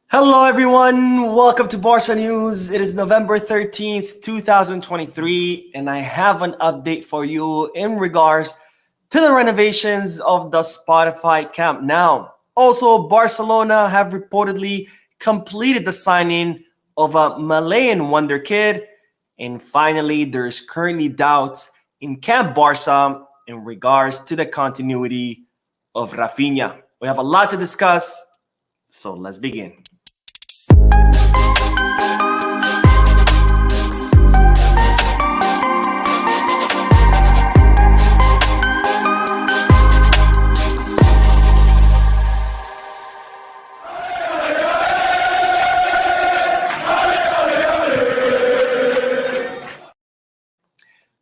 Hello, everyone. Welcome to Barca News. It is November 13th, 2023, and I have an update for you in regards to the renovations of the Spotify Camp Nou. Also, Barcelona have reportedly completed the signing of a Malian Wonderkid. And finally, there's currently doubts in Camp Barca in regards to the continuity of Raphinha. We have a lot to discuss, so let's begin.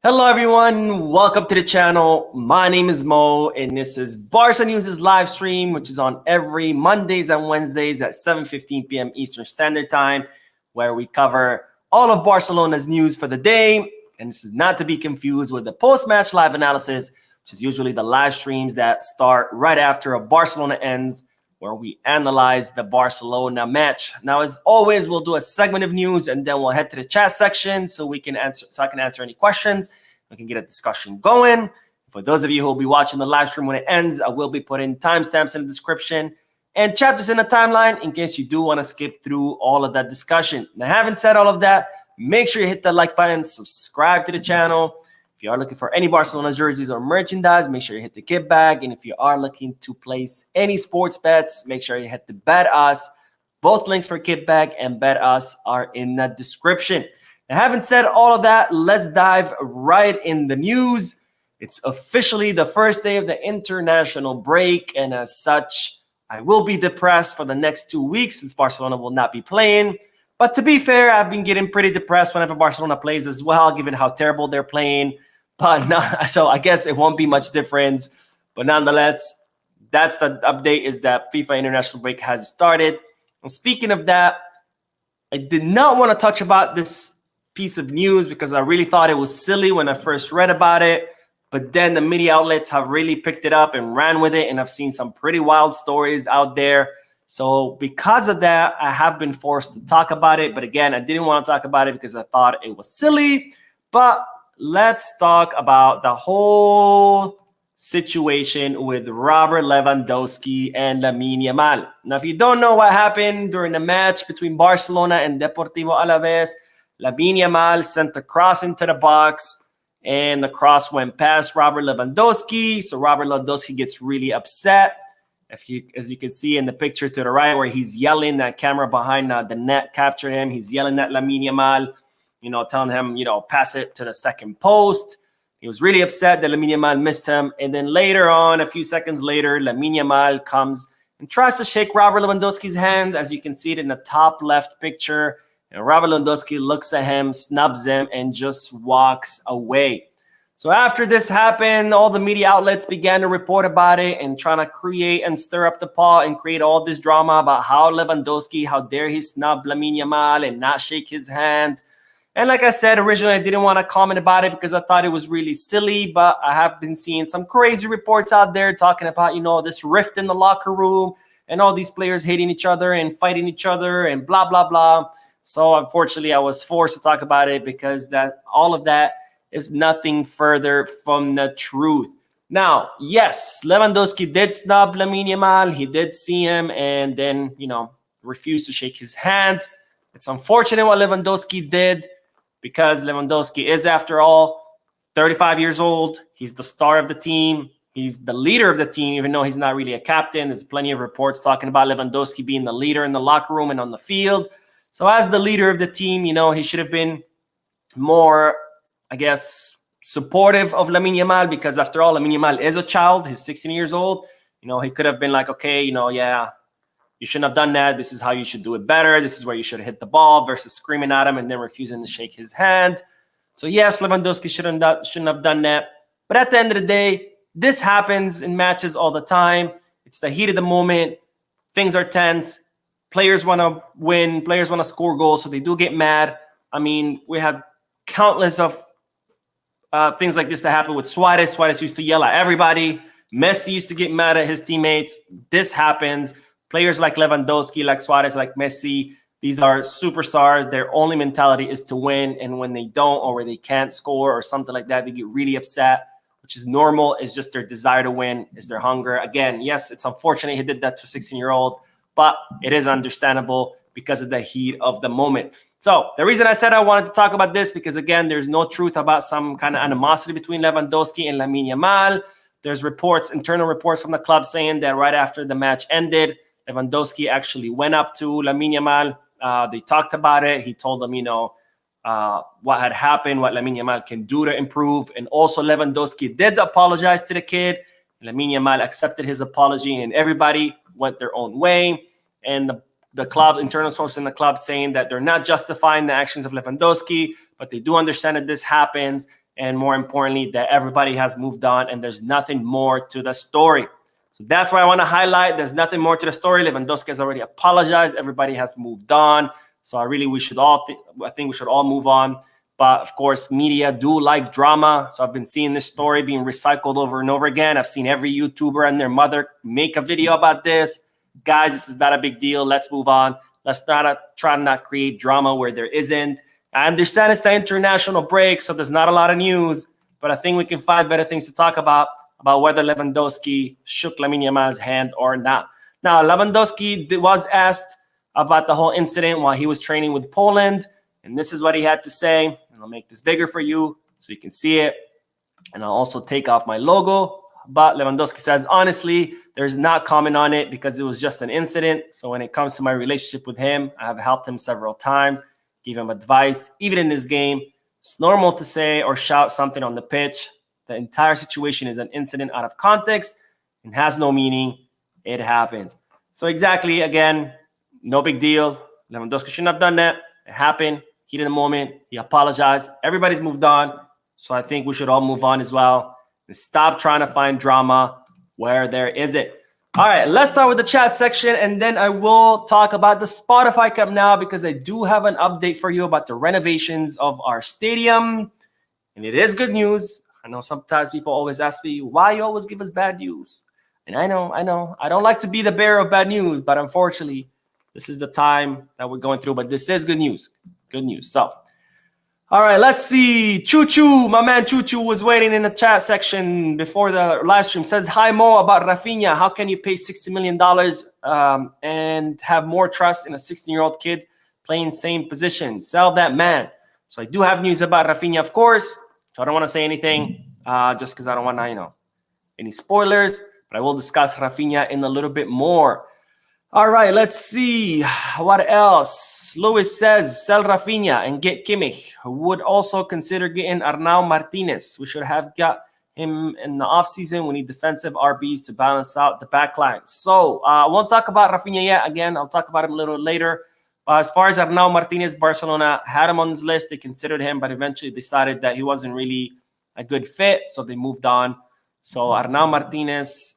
Hello, everyone. Welcome to the channel. My name is Mo, and this is Barca News' live stream, which is on every Mondays and Wednesdays at 7:15 p.m. Eastern Standard Time, where we cover all of Barcelona's news for the day. And this is not to be confused with the post-match live analysis, which is usually the live streams that start right after a Barcelona ends, where we analyze the Barcelona match. Now, as always, we'll do a segment of news and then we'll head to the chat section so I can answer any questions. We can get a discussion going. For those of you who will be watching the live stream when it ends, I will be putting timestamps in the description and chapters in the timeline in case you do want to skip through all of that discussion. Now, having said all of that, make sure you hit the like button, subscribe to the channel. If you are looking for any Barcelona jerseys or merchandise, make sure you hit the gift bag. And if you are looking to place any sports bets, make sure you hit the Bet Us. Both links for gift bag and Bet Us are in the description. Now, having said all of that, let's dive right in the news. It's officially the first day of the international break. And as such, I will be depressed for the next 2 weeks since Barcelona will not be playing. But to be fair, I've been getting pretty depressed whenever Barcelona plays as well, given how terrible they're playing. But not, so I guess it won't be much difference. But nonetheless, that's the update, is that FIFA international break has started. And speaking of that, I did not want to touch about this piece of news because I really thought it was silly when I first read about it. But then the media outlets have really picked it up and ran with it. And I've seen some pretty wild stories out there. So because of that, I have been forced to talk about it. But again, I didn't want to talk about it because I thought it was silly. But let's talk about the whole situation with Robert Lewandowski and Lamine Yamal. Now, if you don't know what happened during the match between Barcelona and Deportivo Alaves, Lamine Yamal sent a cross into the box, and the cross went past Robert Lewandowski. So Robert Lewandowski gets really upset. As you can see in the picture to the right, where he's yelling, that camera behind the net captured him. He's yelling at Lamine Yamal, telling him, pass it to the second post. He was really upset that Lamine Yamal missed him. And then later on, a few seconds later, Lamine Yamal comes and tries to shake Robert Lewandowski's hand, as you can see it in the top left picture. And Robert Lewandowski looks at him, snubs him, and just walks away. So after this happened, all the media outlets began to report about it and trying to create and stir up the pot and create all this drama about how Lewandowski, how dare he snub Lamine Yamal and not shake his hand. And like I said, originally, I didn't want to comment about it because I thought it was really silly, but I have been seeing some crazy reports out there talking about, this rift in the locker room and all these players hating each other and fighting each other and blah, blah, blah. So unfortunately, I was forced to talk about it because all of that is nothing further from the truth. Now, yes, Lewandowski did snub Lamine Yamal. He did see him and then, refused to shake his hand. It's unfortunate what Lewandowski did because Lewandowski is, after all, 35 years old. He's the star of the team. He's the leader of the team, even though he's not really a captain. There's plenty of reports talking about Lewandowski being the leader in the locker room and on the field. So as the leader of the team, he should have been more, I guess, supportive of Lamine Yamal because, after all, Lamine Yamal is a child. He's 16 years old. He could have been like, okay, yeah, you shouldn't have done that. This is how you should do it better. This is where you should have hit the ball, versus screaming at him and then refusing to shake his hand. So yes, Lewandowski shouldn't have done that. But at the end of the day, this happens in matches all the time. It's the heat of the moment. Things are tense. Players want to win. Players want to score goals, so they do get mad. I mean, we had countless of things like this that happened with Suarez. Suarez used to yell at everybody. Messi used to get mad at his teammates. This happens. Players like Lewandowski, like Suarez, like Messi, these are superstars. Their only mentality is to win. And when they don't, or when they can't score or something like that, they get really upset, which is normal. It's just their desire to win, is their hunger. Again, yes, it's unfortunate he did that to a 16-year-old, but it is understandable because of the heat of the moment. So the reason I said I wanted to talk about this, because again, there's no truth about some kind of animosity between Lewandowski and Lamine Yamal. There's reports, internal reports from the club saying that right after the match ended, Lewandowski actually went up to Lamine Yamal. They talked about it. He told them, what had happened, what Lamine Yamal can do to improve. And also Lewandowski did apologize to the kid. Lamine Yamal accepted his apology, and everybody went their own way. And the club, internal source in the club, saying that they're not justifying the actions of Lewandowski, but they do understand that this happens. And more importantly, that everybody has moved on and there's nothing more to the story. So that's why I want to highlight. There's nothing more to the story. Lewandowski has already apologized. Everybody has moved on. So I think we should all move on. But of course, media do like drama. So I've been seeing this story being recycled over and over again. I've seen every YouTuber and their mother make a video about this. Guys, this is not a big deal. Let's move on. Let's not try to not create drama where there isn't. I understand it's the international break, so there's not a lot of news, but I think we can find better things to talk about whether Lewandowski shook Lamine Yamal's hand or not. Now, Lewandowski was asked about the whole incident while he was training with Poland, and this is what he had to say. And I'll make this bigger for you so you can see it. And I'll also take off my logo. But Lewandowski says, honestly, there's not comment on it because it was just an incident. So when it comes to my relationship with him, I have helped him several times, give him advice, even in this game. It's normal to say or shout something on the pitch. The entire situation is an incident out of context and has no meaning. It happens. So exactly, again, no big deal. Lewandowski shouldn't have done that. It happened. Heat in the moment. He apologized. Everybody's moved on. So I think we should all move on as well. And stop trying to find drama where there isn't. All right, let's start with the chat section, and then I will talk about the Spotify Camp Nou, because I do have an update for you about the renovations of our stadium. And it is good news. I know sometimes people always ask me, why you always give us bad news? And I know. I don't like to be the bearer of bad news, but unfortunately, this is the time that we're going through. But this is good news. Good news. So, all right, let's see. Choo-choo, my man Choo-choo was waiting in the chat section before the live stream. Says, hi, Mo, about Raphinha. How can you pay $60 million and have more trust in a 16-year-old kid playing same position? Sell that man. So I do have news about Raphinha, of course. So I don't want to say anything just because I don't want to, any spoilers. But I will discuss Raphinha in a little bit more. All right, let's see. What else? Lewis says, sell Raphinha and get Kimmich. Would also consider getting Arnau Martinez. We should have got him in the offseason. We need defensive RBs to balance out the back line. So I won't talk about Raphinha yet. Again, I'll talk about him a little later. As far as Arnau Martinez, Barcelona had him on this list. They considered him, but eventually decided that he wasn't really a good fit, so they moved on. So Arnau Martinez,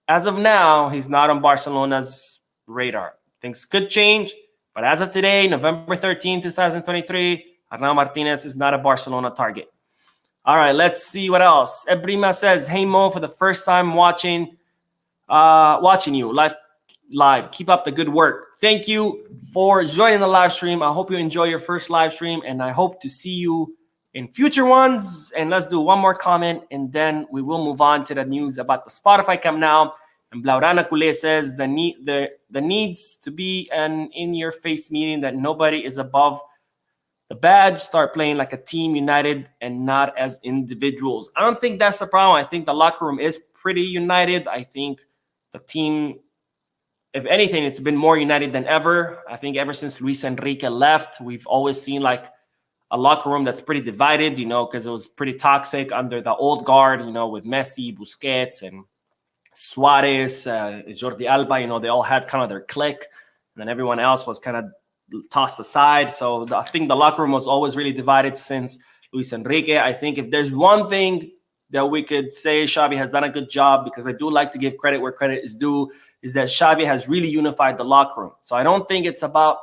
as of now, he's not on Barcelona's radar. Things could change, but as of today, November 13, 2023, Arnau Martinez is not a Barcelona target. All right, let's see what else. Ebrima says, hey, Mo, for the first time watching you live. Keep up the good work. Thank you for joining the live stream. I hope you enjoy your first live stream, and I hope to see you in future ones. And let's do one more comment, and then we will move on to the news about the Spotify Camp Nou. And Blaurana Kule says the needs to be an in-your-face meeting that nobody is above the badge. Start playing like a team, united, and not as individuals. I don't think that's the problem. I think the locker room is pretty united. I think the team, if anything, it's been more united than ever. I think ever since Luis Enrique left, we've always seen like a locker room that's pretty divided, because it was pretty toxic under the old guard, with Messi, Busquets, and Suarez, Jordi Alba. They all had kind of their clique, and then everyone else was kind of tossed aside. So I think the locker room was always really divided since Luis Enrique. I think if there's one thing that we could say Xavi has done a good job, because I do like to give credit where credit is due, is that Xavi has really unified the locker room. So I don't think it's about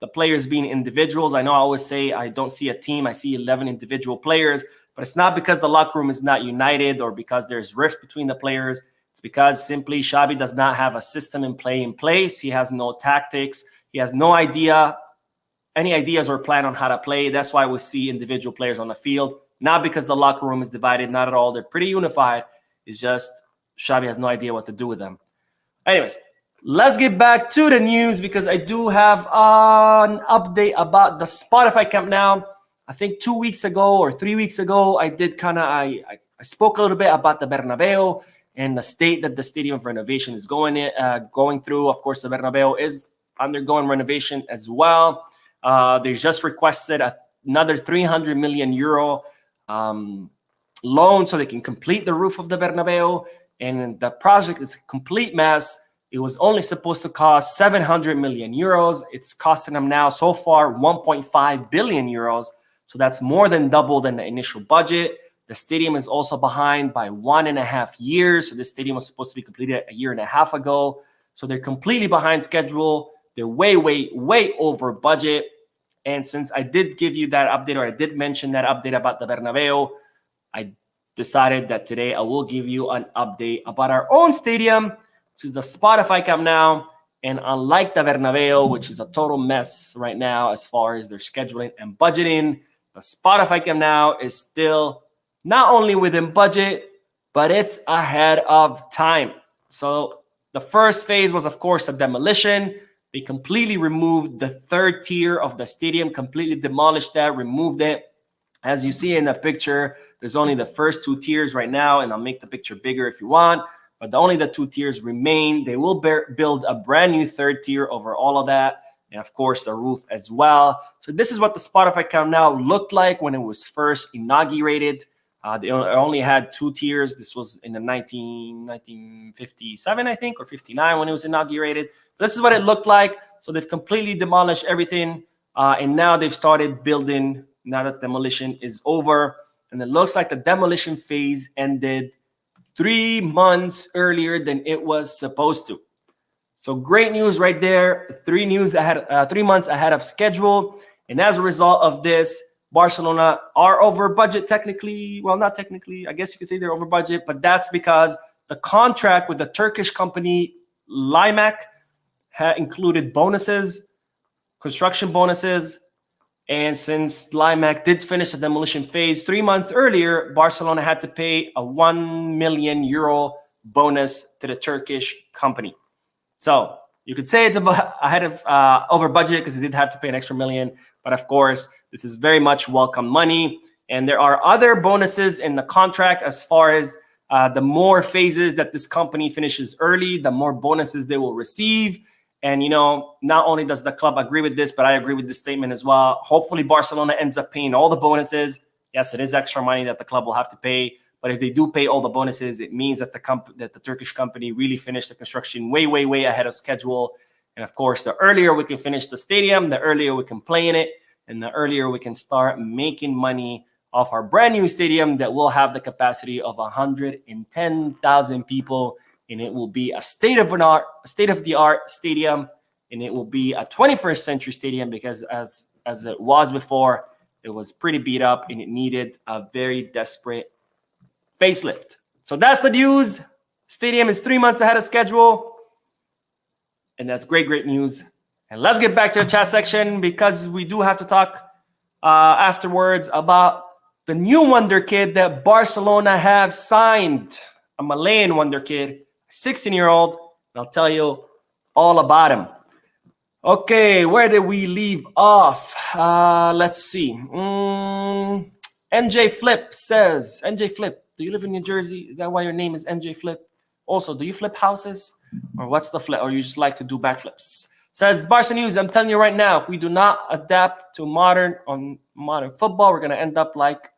the players being individuals. I know I always say I don't see a team. I see 11 individual players, but it's not because the locker room is not united or because there's rift between the players. It's because simply Xavi does not have a system in place. He has no tactics. He has no idea, any ideas or plan on how to play. That's why we see individual players on the field. Not because the locker room is divided, not at all. They're pretty unified. It's just Xavi has no idea what to do with them. Anyways, let's get back to the news because I do have an update about the Spotify Camp Nou. I think 2 weeks ago or 3 weeks ago, I spoke a little bit about the Bernabeu and the state that the stadium renovation is going through. Of course, the Bernabeu is undergoing renovation as well. They just requested another 300 million euro loan so they can complete the roof of the Bernabeu. And the project is a complete mess. It was only supposed to cost 700 million euros. It's costing them now so far 1.5 billion euros. So that's more than double than the initial budget. The stadium is also behind by 1.5 years. So this stadium was supposed to be completed a year and a half ago. So they're completely behind schedule. They're way over budget. And since I did give you that update, or I did mention that update about the Bernabeu, I decided that today I will give you an update about our own stadium, which is the Spotify Camp Nou. And unlike the Bernabeu, which is a total mess right now as far as their scheduling and budgeting, the Spotify Camp Nou is still not only within budget, but it's ahead of time. So the first phase was, of course, a demolition. They completely removed the third tier of the stadium, completely demolished that, removed it. As you see in the picture, there's only the first 2 tiers right now, and I'll make the picture bigger if you want. But only the 2 tiers remain. They will build a brand new third tier over all of that, and of course the roof as well. So this is what the Spotify Camp Nou looked like when it was first inaugurated. They only had 2 tiers. This was in the 1957, I think, or 59 when it was inaugurated. This is what it looked like. So they've completely demolished everything, and now they've started building. Now that demolition is over, and it looks like the demolition phase ended 3 months earlier than it was supposed to. So great news right there. 3 months ahead of schedule. And as a result of this, Barcelona are over budget technically. Well, not technically. I guess you could say they're over budget, but that's because the contract with the Turkish company Limac included bonuses, construction bonuses. And since Limac did finish the demolition phase 3 months earlier, Barcelona had to pay a 1 million euro bonus to the Turkish company. So you could say it's about ahead of over budget because they did have to pay an extra million. But of course, this is very much welcome money. And there are other bonuses in the contract as far as the more phases that this company finishes early, the more bonuses they will receive. And, you know, not only does the club agree with this, but I agree with this statement as well. Hopefully, Barcelona ends up paying all the bonuses. Yes, it is extra money that the club will have to pay. But if they do pay all the bonuses, it means that the Turkish company really finished the construction way ahead of schedule. And of course, the earlier we can finish the stadium, the earlier we can play in it, and the earlier we can start making money off our brand new stadium that will have the capacity of 110,000 people. And it will be a state-of-the-art stadium, and it will be a 21st century stadium because as it was before, it was pretty beat up and it needed a very desperate facelift. So that's the news. Stadium is 3 months ahead of schedule, and that's great news. And let's get back to the chat section because we do have to talk afterwards about the new Wonderkid that Barcelona have signed, a Malian Wonderkid, 16-year-old, and I'll tell you all about him. Okay, where did we leave off? Let's see. NJ Flip says, NJ Flip, do you live in New Jersey? Is that why your name is NJ Flip? Also, do you flip houses? Or what's the flip? Or you just like to do backflips? Says, Barca News, I'm telling you right now, if we do not adapt to modern football, we're going to end up like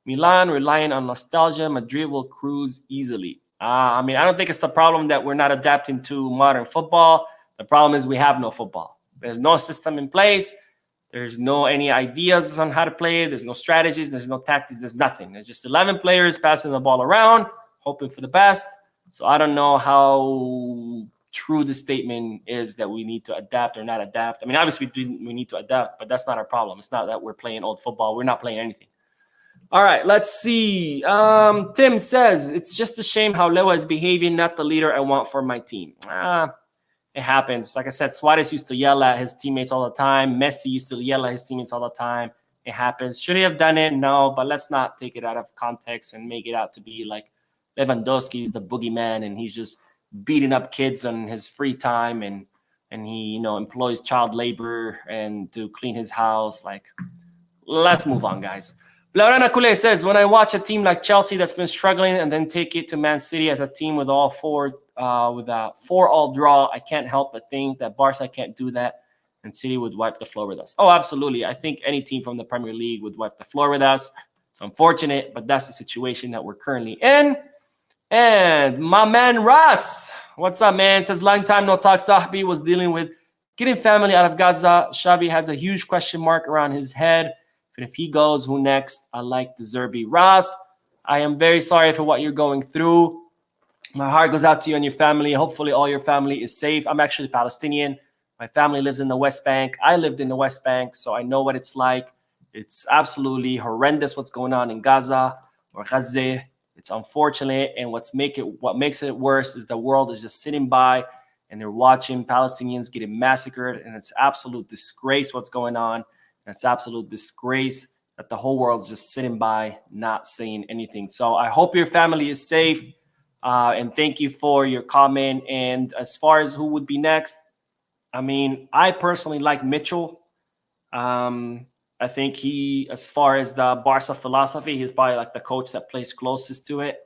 Milan, relying on nostalgia. Madrid will cruise easily. I mean, I don't think it's the problem that we're not adapting to modern football. The problem is we have no football. There's no system in place. There's no any ideas on how to play. There's no strategies. There's no tactics. There's nothing. There's just 11 players passing the ball around, hoping for the best. So I don't know how true the statement is that we need to adapt or not adapt. I mean, obviously we need to adapt, but that's not our problem. It's not that we're playing old football. We're not playing anything. All right, let's see. Tim says, it's just a shame how Lewa is behaving, not the leader I want for my team. It happens. Like I said, Suarez used to yell at his teammates all the time. Messi used to yell at his teammates all the time. It happens. Should he have done it? No, but let's not take it out of context and make it out to be like Lewandowski is the boogeyman and he's just beating up kids on his free time and he, employs child labor and to clean his house. Like, let's move on, guys. Laurana Kule says, when I watch a team like Chelsea that's been struggling and then take it to Man City as a team with a 4-4 draw, I can't help but think that Barca can't do that and City would wipe the floor with us. Oh, absolutely. I think any team from the Premier League would wipe the floor with us. It's unfortunate, but that's the situation that we're currently in. And my man Ras, what's up, man? Says, long time no talk. Sahbi was dealing with getting family out of Gaza. Xavi has a huge question mark around his head. And if he goes, who next? I like the Zerbi. Ras, I am very sorry for what you're going through. My heart goes out to you and your family. Hopefully all your family is safe. I'm actually Palestinian. My family lives in the West Bank. I lived in the West Bank, so I know what it's like. It's absolutely horrendous what's going on in Gaza or Gaza. It's unfortunate, and what makes it worse is the world is just sitting by and they're watching Palestinians getting massacred, and it's absolute disgrace what's going on. It's absolute disgrace that the whole world is just sitting by, not saying anything. So I hope your family is safe, and thank you for your comment. And as far as who would be next, I mean, I personally like Mitchell. I think he, as far as the Barca philosophy, he's probably like the coach that plays closest to it.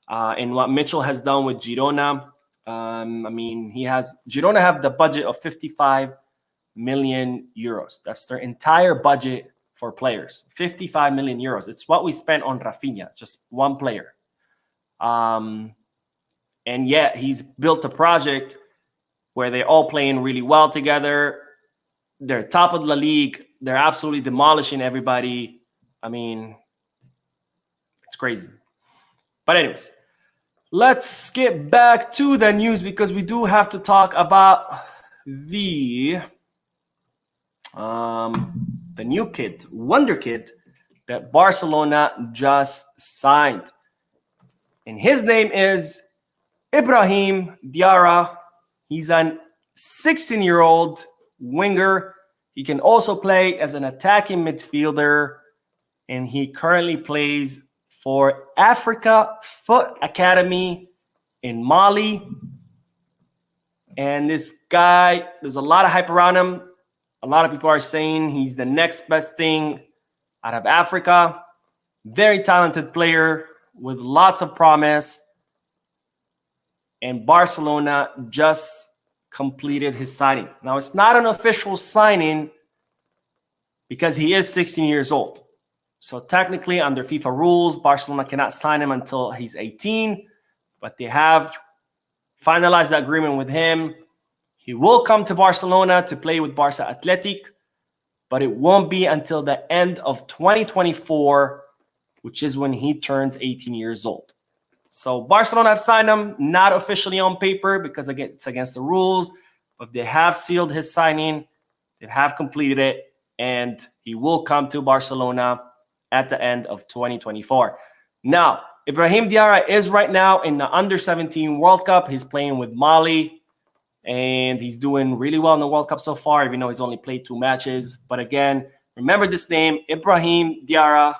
And what Mitchell has done with Girona, I mean, Girona have the budget of 55 million euros. That's their entire budget for players. 55 million euros. It's what we spent on Raphinha, just one player. And yet he's built a project where they're all playing really well together. They're top of the league. They're absolutely demolishing everybody. I mean, it's crazy. But anyways, let's get back to the news because we do have to talk about the new kid, Wonderkid, that Barcelona just signed. And his name is Ibrahim Diarra. He's an 16-year-old winger. He can also play as an attacking midfielder. And he currently plays for Africa Foot Academy in Mali. And this guy, there's a lot of hype around him. A lot of people are saying he's the next best thing out of Africa. Very talented player with lots of promise. And Barcelona just completed his signing. Now, it's not an official signing because he is 16 years old. So technically, under FIFA rules, Barcelona cannot sign him until he's 18. But they have finalized the agreement with him. He will come to Barcelona to play with Barca Athletic, but it won't be until the end of 2024, which is when he turns 18 years old. So Barcelona have signed him, not officially on paper because again, it's against the rules, but they have sealed his signing. They have completed it, and he will come to Barcelona at the end of 2024. Now, Ibrahim Diarra is right now in the Under-17 World Cup. He's playing with Mali, and he's doing really well in the World Cup so far, even though he's only played 2 matches. But again, remember this name, Ibrahim Diarra.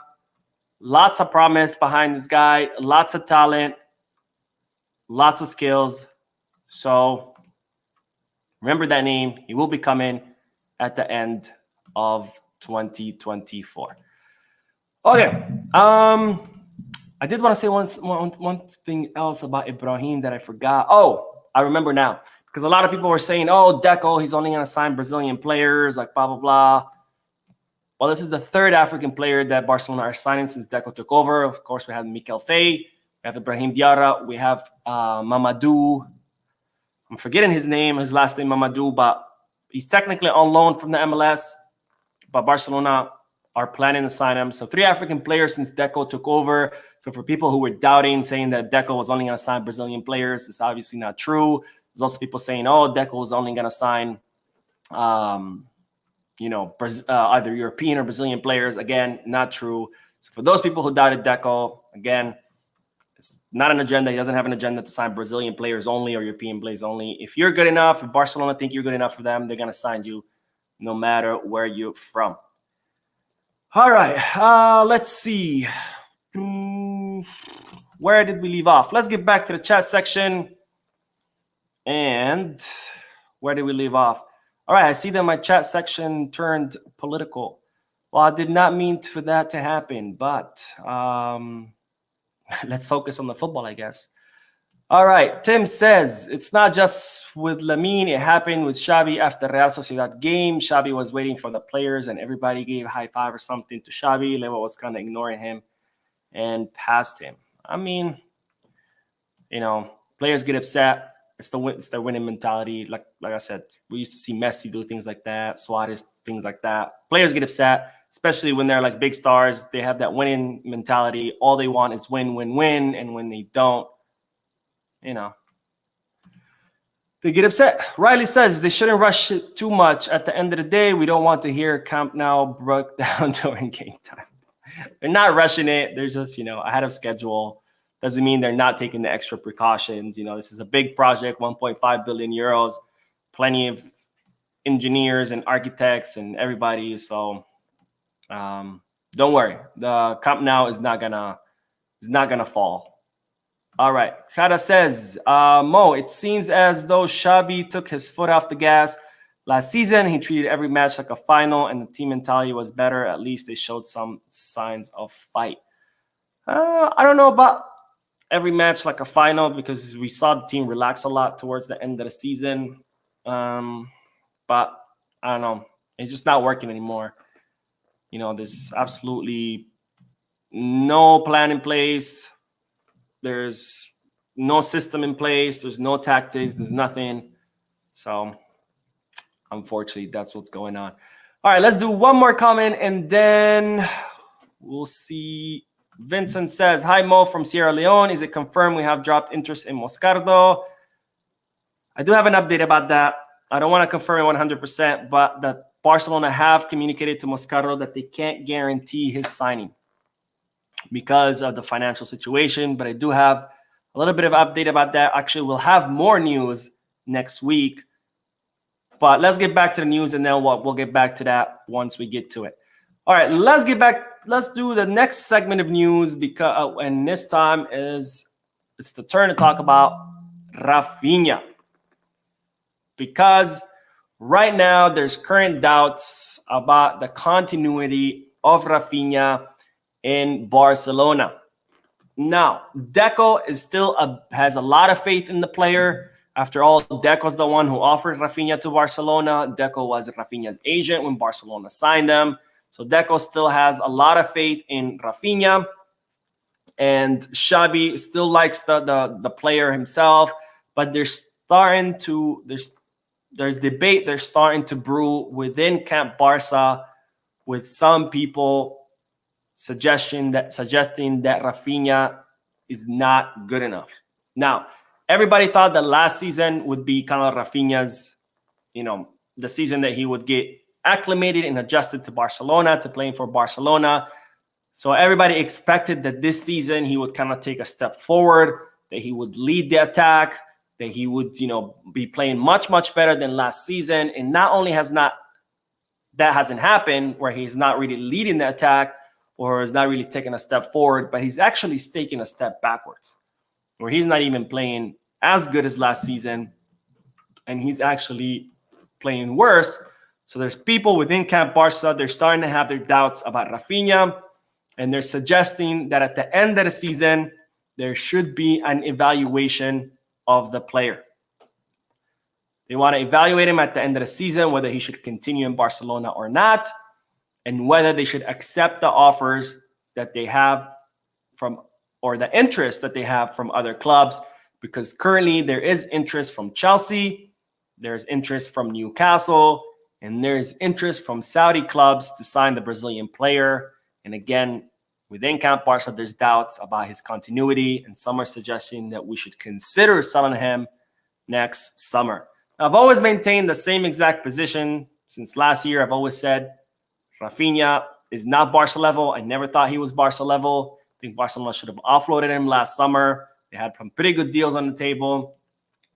Lots of promise behind this guy, lots of talent, lots of skills. So remember that name. He will be coming at the end of 2024. Okay. I did want to say one thing else about Ibrahim that I forgot. Oh, I remember now. Because a lot of people were saying, oh, Deco, he's only going to sign Brazilian players, like blah, blah, blah. Well, this is the 3rd African player that Barcelona are signing since Deco took over. Of course, we have Mikel Faye, we have Ibrahim Diarra, we have Mamadou. I'm forgetting his last name, Mamadou, but he's technically on loan from the MLS. But Barcelona are planning to sign him. So 3 African players since Deco took over. So for people who were doubting, saying that Deco was only going to sign Brazilian players, it's obviously not true. There's also people saying, oh, Deco was only going to sign either European or Brazilian players. Again, not true. So for those people who doubted Deco, again, it's not an agenda. He doesn't have an agenda to sign Brazilian players only or European players only. If you're good enough, if Barcelona think you're good enough for them, they're going to sign you no matter where you're from. All right, let's see. Where did we leave off? Let's get back to the chat section. And where did we leave off? All right, I see that my chat section turned political. Well, I did not mean for that to happen, but let's focus on the football, I guess. All right, Tim says, it's not just with Lamine. It happened with Xavi after Real Sociedad game. Xavi was waiting for the players, and everybody gave a high five or something to Xavi. Lewa was kind of ignoring him and passed him. I mean, you know, players get upset. It's their winning mentality. Like I said, we used to see Messi do things like that, Suarez, things like that. Players get upset, especially when they're like big stars. They have that winning mentality. All they want is win, win, win. And when they don't, you know, they get upset. Riley says they shouldn't rush it too much. At the end of the day, we don't want to hear Camp Nou broke down during game time. They're not rushing it. They're just, you know, ahead of schedule. Doesn't mean they're not taking the extra precautions. You know, this is a big project, 1.5 billion euros, plenty of engineers and architects and everybody. So don't worry. The Camp Nou is not gonna fall. All right. Kara says, Mo, it seems as though Xavi took his foot off the gas. Last season, he treated every match like a final, and the team mentality was better. At least they showed some signs of fight. I don't know about every match like a final, because we saw the team relax a lot towards the end of the season. But I don't know. It's just not working anymore. You know, there's absolutely no plan in place. There's no system in place. There's no tactics. There's nothing. So unfortunately, that's what's going on. All right, let's do one more comment and then we'll see. Vincent says, hi, Mo from Sierra Leone. Is it confirmed we have dropped interest in Moscardo? I do have an update about that. I don't want to confirm it 100%, but that Barcelona have communicated to Moscardo that they can't guarantee his signing because of the financial situation. But I do have a little bit of update about that. Actually, we'll have more news next week. But let's get back to the news, and then we'll get back to that once we get to it. All right, let's get back. Let's do the next segment of news, because and this time it's the turn to talk about Raphinha. Because right now there's current doubts about the continuity of Raphinha in Barcelona. Now, Deco is still has a lot of faith in the player. After all, Deco's the one who offered Raphinha to Barcelona. Deco was Raphinha's agent when Barcelona signed them. So Deco still has a lot of faith in Raphinha. And Xavi still likes the player himself. But there's debate. They're starting to brew within Camp Barca, with some people suggesting that Raphinha is not good enough. Now, everybody thought that last season would be kind of Raphinha's, the season that he would get acclimated and adjusted to Barcelona, to playing for Barcelona. So everybody expected that this season he would kind of take a step forward, that he would lead the attack, that he would, be playing much, much better than last season. And not only that hasn't happened, where he's not really leading the attack or is not really taking a step forward, but he's actually taking a step backwards, where he's not even playing as good as last season, and he's actually playing worse. So there's people within Camp Barca, they're starting to have their doubts about Raphinha, and they're suggesting that at the end of the season, there should be an evaluation of the player. They want to evaluate him at the end of the season, whether he should continue in Barcelona or not, and whether they should accept the offers that they have or the interest that they have from other clubs, because currently there is interest from Chelsea, there's interest from Newcastle, and there's interest from Saudi clubs to sign the Brazilian player. And again, within Camp Barca, there's doubts about his continuity, and some are suggesting that we should consider selling him next summer. Now, I've always maintained the same exact position since last year. I've always said Raphinha is not Barca level. I never thought he was Barca level. I think Barcelona should have offloaded him last summer. They had some pretty good deals on the table.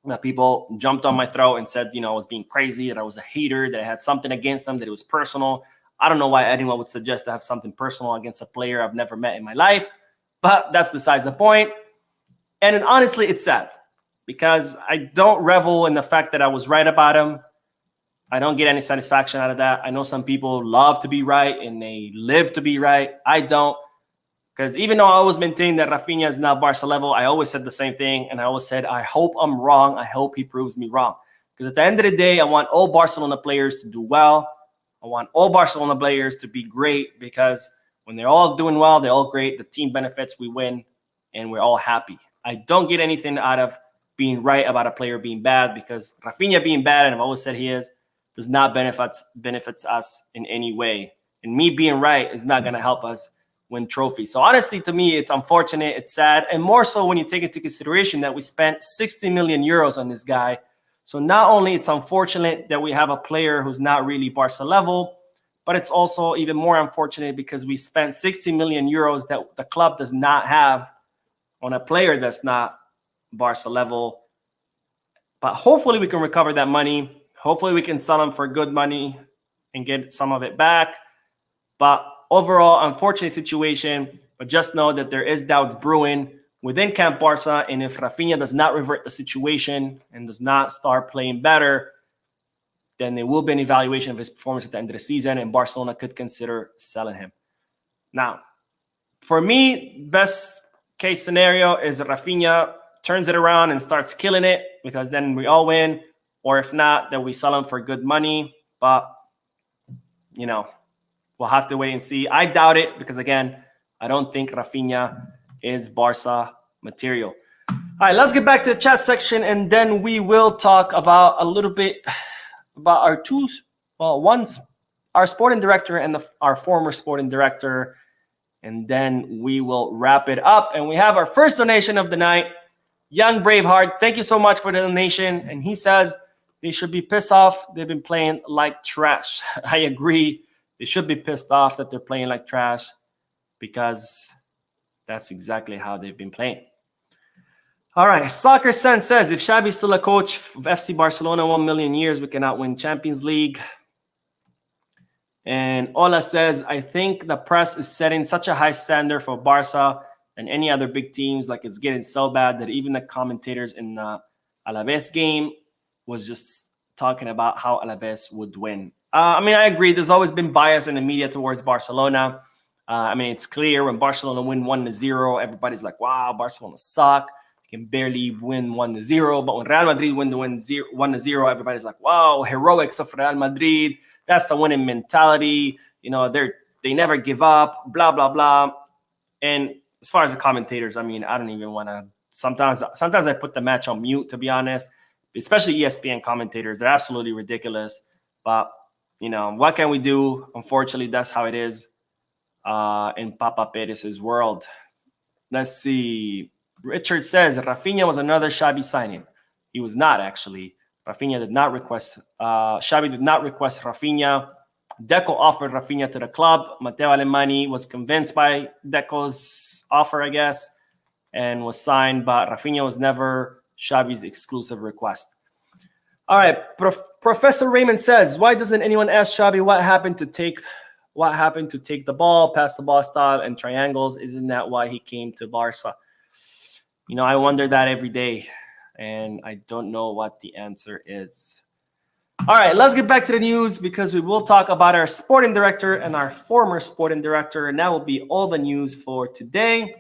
That people jumped on my throat and said, I was being crazy, that I was a hater, that I had something against them, that it was personal. I don't know why anyone would suggest to have something personal against a player I've never met in my life, but that's besides the point. And honestly, it's sad because I don't revel in the fact that I was right about him. I don't get any satisfaction out of that. I know some people love to be right and they live to be right. I don't. Because even though I always maintained that Raphinha is not Barca level, I always said the same thing. And I always said, I hope I'm wrong. I hope he proves me wrong. Because at the end of the day, I want all Barcelona players to do well. I want all Barcelona players to be great because when they're all doing well, they're all great. The team benefits, we win, and we're all happy. I don't get anything out of being right about a player being bad because Raphinha being bad, and I've always said he is, does not benefits us in any way. And me being right is not going to help us win trophies. So honestly, to me, it's unfortunate, it's sad, and more so when you take into consideration that we spent 60 million euros on this guy. So not only it's unfortunate that we have a player who's not really Barca level, but it's also even more unfortunate because we spent 60 million euros that the club does not have on a player that's not Barca level. But hopefully we can recover that money. Hopefully we can sell him for good money and get some of it back. But overall, unfortunate situation, but just know that there is doubts brewing within Camp Barca, and if Raphinha does not revert the situation and does not start playing better, then there will be an evaluation of his performance at the end of the season, and Barcelona could consider selling him. Now, for me, best case scenario is Raphinha turns it around and starts killing it because then we all win, or if not, then we sell him for good money. But, we'll have to wait and see. I doubt it because, again, I don't think Raphinha is Barca material. All right, let's get back to the chat section, and then we will talk about a little bit about one's our sporting director and our former sporting director, and then we will wrap it up. And we have our first donation of the night, Young Braveheart. Thank you so much for the donation. And he says they should be pissed off. They've been playing like trash. I agree. They should be pissed off that they're playing like trash because that's exactly how they've been playing. All right. Soccer Sense says, if Xabi's still a coach of FC Barcelona 1 million years, we cannot win Champions League. And Ola says, I think the press is setting such a high standard for Barca and any other big teams. Like, it's getting so bad that even the commentators in the Alaves game was just talking about how Alaves would win. I agree. There's always been bias in the media towards Barcelona. It's clear when Barcelona win 1-0, everybody's like, wow, Barcelona suck. They can barely win 1-0. But when Real Madrid win 1-0, everybody's like, wow, heroics of Real Madrid. That's the winning mentality. They never give up, blah, blah, blah. And as far as the commentators, I don't even want to. Sometimes I put the match on mute, to be honest, especially ESPN commentators. They're absolutely ridiculous. But what can we do? Unfortunately, that's how it is in Papa Perez's world. Let's see. Richard says Raphinha was another Xabi signing. He was not, actually. Raphinha did not request. Xabi did not request Raphinha. Deco offered Raphinha to the club. Deco Alemany was convinced by Deco's offer, I guess, and was signed. But Raphinha was never Xabi's exclusive request. All right, Professor Raymond says, why doesn't anyone ask Xabi what happened to take the ball, pass the ball style, and triangles? Isn't that why he came to Barca? I wonder that every day, and I don't know what the answer is. All right, let's get back to the news because we will talk about our sporting director and our former sporting director, and that will be all the news for today.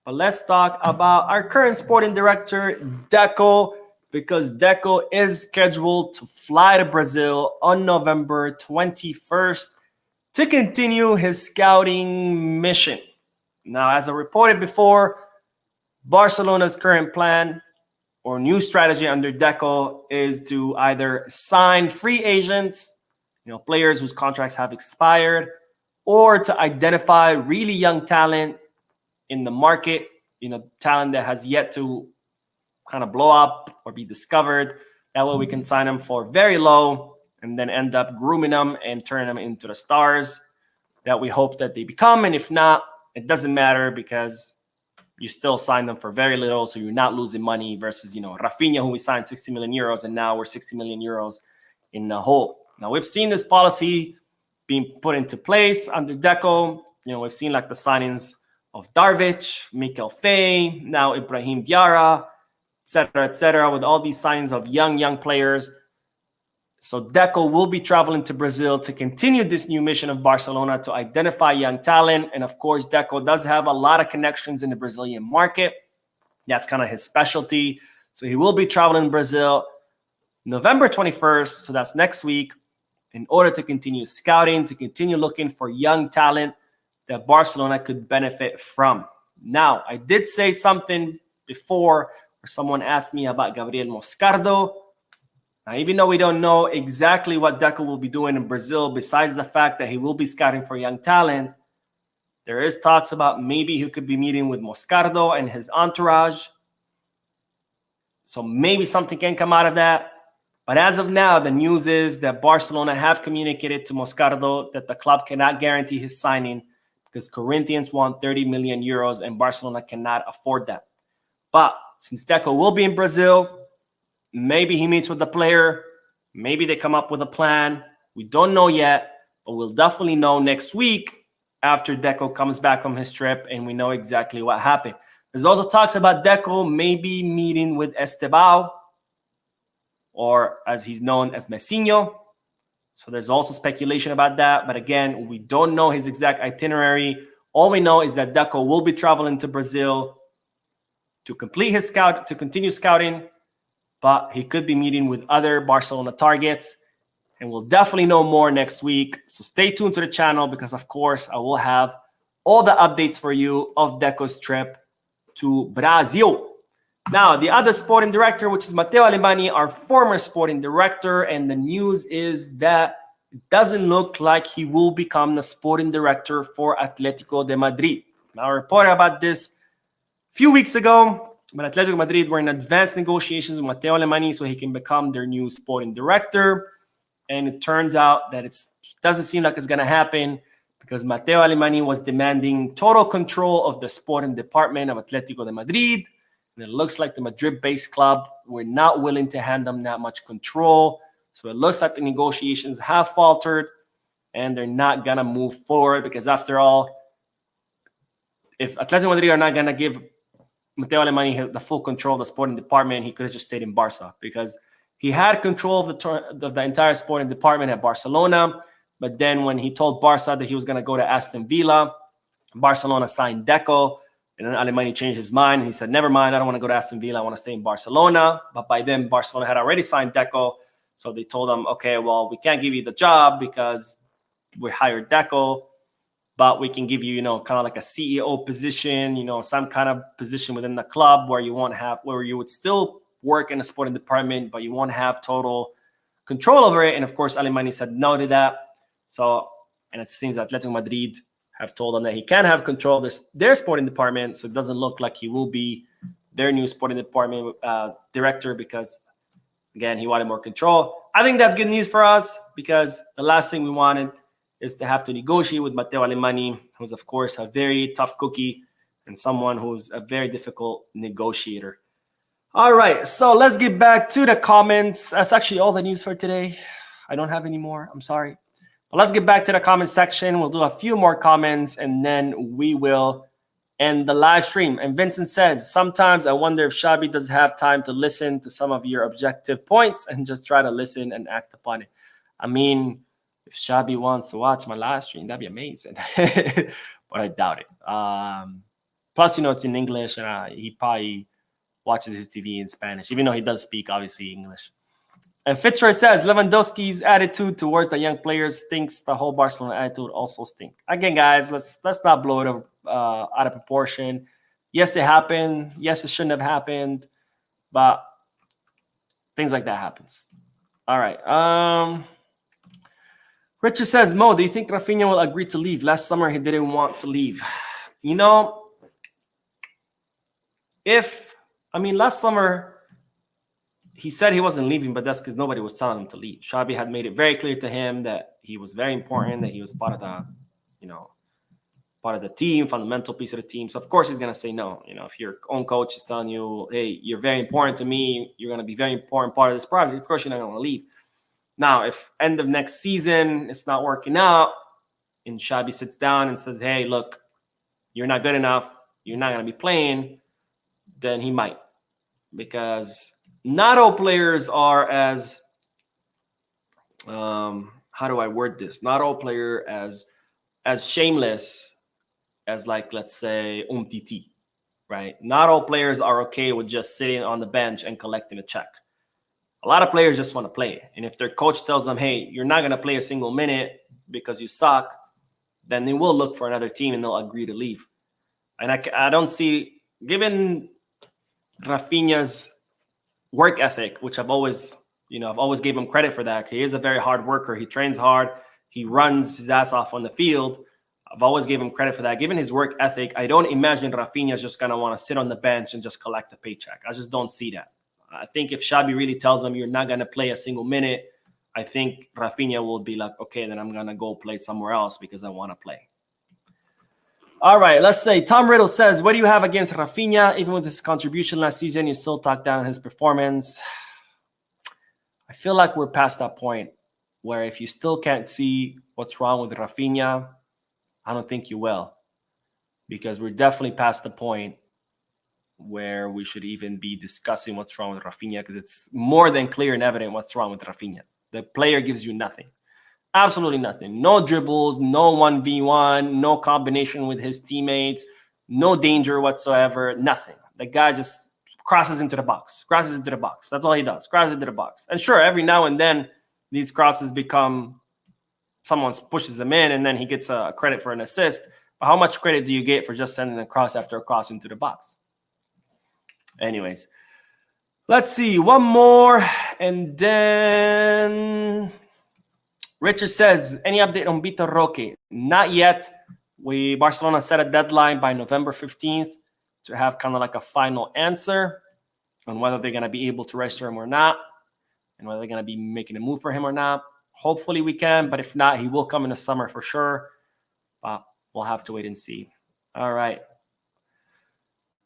But let's talk about our current sporting director, Deco, because Deco is scheduled to fly to Brazil on November 21st to continue his scouting mission. Now, as I reported before, Barcelona's current plan or new strategy under Deco is to either sign free agents, players whose contracts have expired, or to identify really young talent in the market, talent that has yet to kind of blow up or be discovered. That way we can sign them for very low and then end up grooming them and turning them into the stars that we hope that they become. And if not, it doesn't matter because you still sign them for very little, so you're not losing money versus, Raphinha, who we signed 60 million euros, and now we're 60 million euros in the hole. Now, we've seen this policy being put into place under Deco. We've seen like the signings of Darvic, Mikel Fay, now Ibrahim Diarra, et cetera, with all these signings of young players. So Deco will be traveling to Brazil to continue this new mission of Barcelona to identify young talent. And of course, Deco does have a lot of connections in the Brazilian market. That's kind of his specialty. So he will be traveling to Brazil November 21st, so that's next week, in order to continue scouting, to continue looking for young talent that Barcelona could benefit from. Now, I did say something before where someone asked me about Gabriel Moscardo. Now, even though we don't know exactly what Deco will be doing in Brazil, besides the fact that he will be scouting for young talent, there is talks about maybe he could be meeting with Moscardo and his entourage. So maybe something can come out of that. But as of now, the news is that Barcelona have communicated to Moscardo that the club cannot guarantee his signing because Corinthians want 30 million euros and Barcelona cannot afford that. But since Deco will be in Brazil, maybe he meets with the player. Maybe they come up with a plan. We don't know yet, but we'll definitely know next week after Deco comes back from his trip and we know exactly what happened. There's also talks about Deco maybe meeting with Estebao, or as he's known as Messinho. So there's also speculation about that. But again, we don't know his exact itinerary. All we know is that Deco will be traveling to Brazil to complete his scout, to continue scouting, but he could be meeting with other Barcelona targets. And we'll definitely know more next week. So stay tuned to the channel because, of course, I will have all the updates for you of Deco's trip to Brazil. Now, the other sporting director, which is Matteo Alemany, our former sporting director, and the news is that it doesn't look like he will become the sporting director for Atletico de Madrid. Now, I reported about this a few weeks ago, but Atletico de Madrid were in advanced negotiations with Matteo Alemany so he can become their new sporting director. And it turns out that it doesn't seem like it's going to happen because Matteo Alemany was demanding total control of the sporting department of Atletico de Madrid. And it looks like the Madrid-based club were not willing to hand them that much control. So it looks like the negotiations have faltered and they're not going to move forward because after all, if Atletico Madrid are not going to give Matteo Alemany the full control of the sporting department, he could have just stayed in Barca because he had control of the entire sporting department at Barcelona. But then when he told Barca that he was going to go to Aston Villa, Barcelona signed Deco. And then Alemany changed his mind. He said, never mind, I don't want to go to Aston Villa. I want to stay in Barcelona. But by then, Barcelona had already signed Deco. So they told him, okay, well, we can't give you the job because we hired Deco. But we can give you, kind of like a CEO position, some kind of position within the club where you would still work in the sporting department, but you won't have total control over it. And of course, Alemany said no to that. So, and it seems that Atletico Madrid have told him that he can have control of their sporting department. So it doesn't look like he will be their new sporting department director because, again, he wanted more control. I think that's good news for us because the last thing we wanted is to have to negotiate with Matteo Alemany, who's, of course, a very tough cookie and someone who's a very difficult negotiator. All right, so let's get back to the comments. That's actually all the news for today. I don't have any more. I'm sorry. But let's get back to the comment section. We'll do a few more comments, and then we will end the live stream. And Vincent says, sometimes I wonder if Xabi does have time to listen to some of your objective points and just try to listen and act upon it. I mean, if Xabi wants to watch my live stream, that'd be amazing. But I doubt it. Plus, it's in English, and he probably watches his TV in Spanish, even though he does speak, obviously, English. And Fitzroy says, Lewandowski's attitude towards the young players stinks. The whole Barcelona attitude also stinks. Again, guys, let's not blow it out of proportion. Yes, it happened. Yes, it shouldn't have happened. But things like that happens. All right. Richard says, Mo, do you think Raphinha will agree to leave? Last summer, he didn't want to leave. Last summer, he said he wasn't leaving, but that's because nobody was telling him to leave. Xabi had made it very clear to him that he was very important, that he was part of part of the team, fundamental piece of the team. So of course he's going to say no. If your own coach is telling you, hey, you're very important to me, you're going to be very important part of this project, of course you're not going to leave. Now, if end of next season it's not working out and Xabi sits down and says, hey, look, you're not good enough, you're not going to be playing, then he might. Because not all players are as, how do I word this? Not all players as shameless as, like, let's say, Umtiti, right? Not all players are okay with just sitting on the bench and collecting a check. A lot of players just want to play. And if their coach tells them, hey, you're not going to play a single minute because you suck, then they will look for another team and they'll agree to leave. And I don't see, given Raphinha's work ethic, which I've always gave him credit for that. He is a very hard worker. He trains hard. He runs his ass off on the field. I've always gave him credit for that. Given his work ethic, I don't imagine Raphinha is just going to want to sit on the bench and just collect a paycheck. I just don't see that. I think if Xabi really tells him you're not going to play a single minute, I think Raphinha will be like, okay, then I'm going to go play somewhere else because I want to play. All right, let's say Tom Riddle says, what do you have against Raphinha? Even with his contribution last season, you still talk down his performance. I feel like we're past that point where if you still can't see what's wrong with Raphinha, I don't think you will, because we're definitely past the point where we should even be discussing what's wrong with Raphinha, because it's more than clear and evident what's wrong with Raphinha. The player gives you nothing. Absolutely nothing. No dribbles, no 1v1, no combination with his teammates, no danger whatsoever, nothing. The guy just crosses into the box. That's all he does. Crosses into the box. And sure, every now and then, these crosses become someone pushes him in and then he gets a credit for an assist. But how much credit do you get for just sending a cross after a cross into the box? Anyways, let's see. One more. And then Richard says, any update on Vitor Roque? Not yet. Barcelona set a deadline by November 15th to have kind of like a final answer on whether they're going to be able to register him or not, and whether they're going to be making a move for him or not. Hopefully we can, but if not, he will come in the summer for sure. But we'll have to wait and see. All right.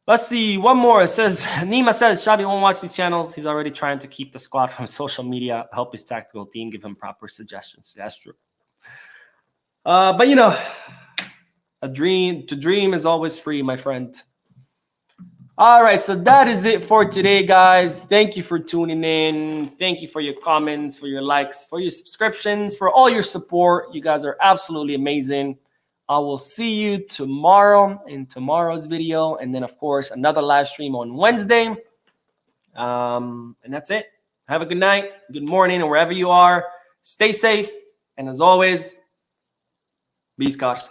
Let's see. One more. It says, Nima says, Xabi won't watch these channels. He's already trying to keep the squad from social media, help his tactical team, give him proper suggestions. That's true. But, to dream is always free, my friend. All right, so that is it for today, guys. Thank you for tuning in. Thank you for your comments, for your likes, for your subscriptions, for all your support. You guys are absolutely amazing. I will see you tomorrow in tomorrow's video. And then, of course, another live stream on Wednesday. And that's it. Have a good night, good morning, and wherever you are, stay safe. And as always, be scars.